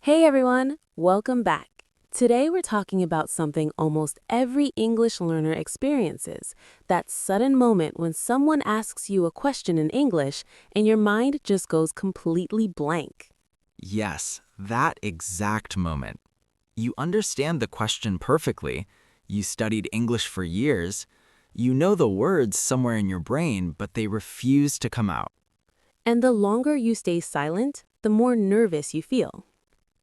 Hey everyone, welcome back. Today we're talking about something almost every English learner experiences, that sudden moment when someone asks you a question in English and your mind just goes completely blank. Yes, that exact moment. You understand the question perfectly. You studied English for years. You know the words somewhere in your brain, but they refuse to come out. And the longer you stay silent, the more nervous you feel.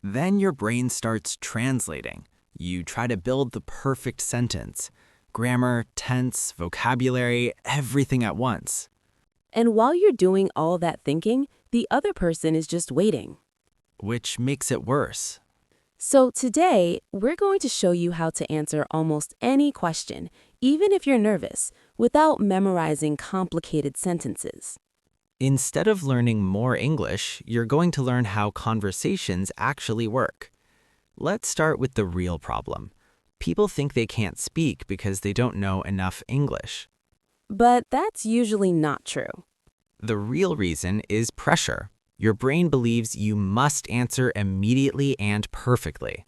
Then your brain starts translating. You try to build the perfect sentence. Grammar, tense, vocabulary, everything at once. And while you're doing all that thinking, the other person is just waiting. Which makes it worse. So today, we're going to show you how to answer almost any question, even if you're nervous, without memorizing complicated sentences. Instead of learning more English, you're going to learn how conversations actually work. Let's start with the real problem. People think they can't speak because they don't know enough English. But that's usually not true. The real reason is pressure. Your brain believes you must answer immediately and perfectly.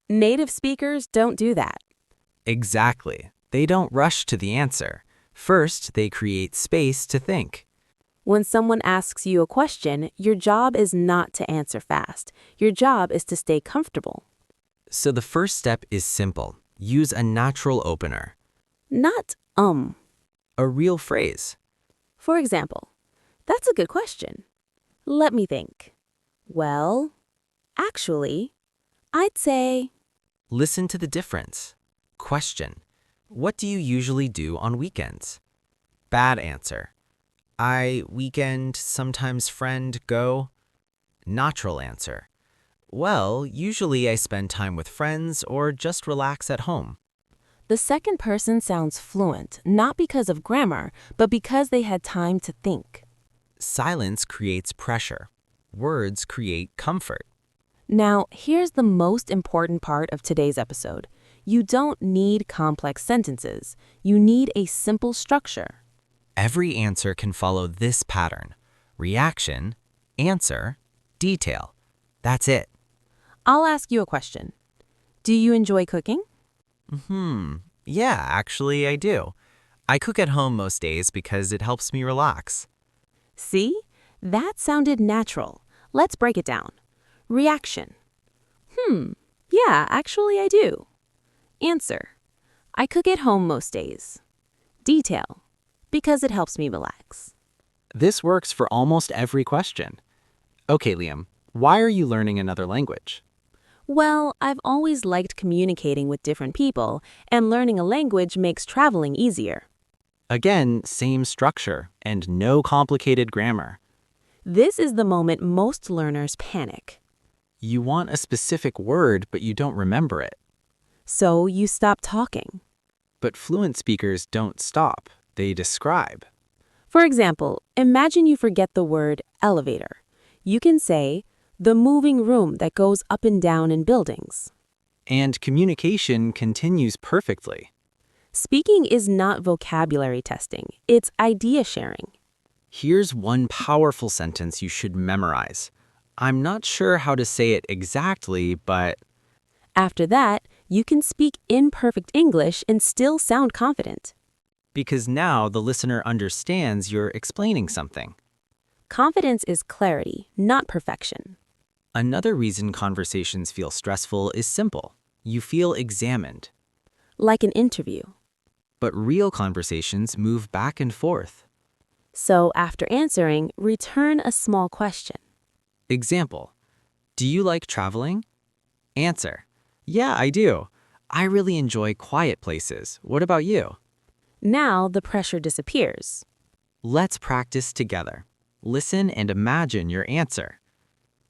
Native speakers don't do that. Exactly. They don't rush to the answer. First, they create space to think. When someone asks you a question, your job is not to answer fast. Your job is to stay comfortable. So the first step is simple. Use a natural opener. Not, A real phrase. For example, that's a good question. Let me think. Well, actually, I'd say, Listen to the difference. Question. What do you usually do on weekends? Bad answer. I weekend, sometimes friend, go. Natural answer. Well, usually I spend time with friends or just relax at home. the second person sounds fluent, not because of grammar, but because they had time to think. Silence creates pressure. Words create comfort. Now, here's the most important part of today's episode. You don't need complex sentences. You need a simple structure. Every answer can follow this pattern. Reaction, answer, detail. That's it. I'll ask you a question. Do you enjoy cooking? Yeah, actually I do. I cook at home most days because it helps me relax. See? That sounded natural. Let's break it down. Reaction. Yeah, actually I do. Answer. I cook at home most days. Detail. Because it helps me relax. This works for almost every question. Okay, Liam, why are you learning another language? Well, I've always liked communicating with different people, and learning a language makes traveling easier. Again, same structure and no complicated grammar. This is the moment most learners panic. You want a specific word, but you don't remember it. So you stop talking. But fluent speakers don't stop. They describe. For example, imagine you forget the word elevator. You can say, the moving room that goes up and down in buildings. And communication continues perfectly. Speaking is not vocabulary testing, it's idea sharing. Here's one powerful sentence you should memorize. I'm not sure how to say it exactly, but... After that, you can speak imperfect English and still sound confident. Because now the listener understands you're explaining something. Confidence is clarity, not perfection. Another reason conversations feel stressful is simple. You feel examined. Like an interview. But real conversations move back and forth. So after answering, return a small question. Example. Do you like traveling? Answer. Yeah, I do. I really enjoy quiet places. What about you? Now the pressure disappears. Let's practice together. Listen and imagine your answer.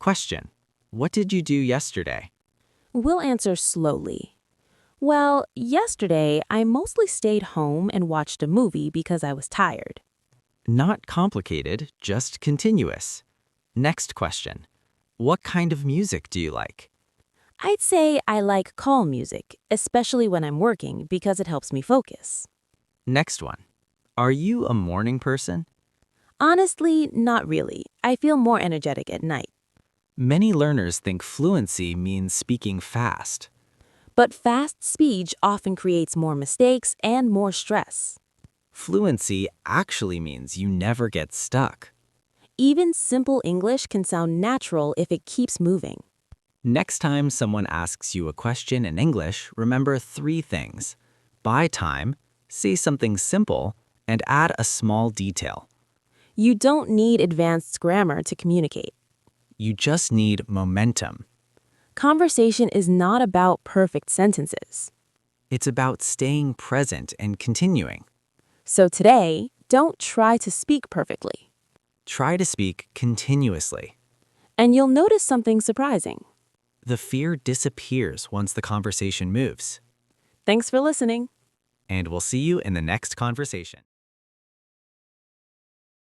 Question. What did you do yesterday? We'll answer slowly. Well, yesterday I mostly stayed home and watched a movie because I was tired. Not complicated, just continuous. Next question. What kind of music do you like? I'd say I like calm music, especially when I'm working because it helps me focus. Next one. Are you a morning person? Honestly, not really. I feel more energetic at night. Many learners think fluency means speaking fast. But fast speech often creates more mistakes and more stress. Fluency actually means you never get stuck. Even simple English can sound natural if it keeps moving. Next time someone asks you a question in English, remember 3 things. Buy time, say something simple, and add a small detail. You don't need advanced grammar to communicate. You just need momentum. Conversation is not about perfect sentences. It's about staying present and continuing. So today, don't try to speak perfectly. Try to speak continuously. And you'll notice something surprising. The fear disappears once the conversation moves. Thanks for listening. And we'll see you in the next conversation.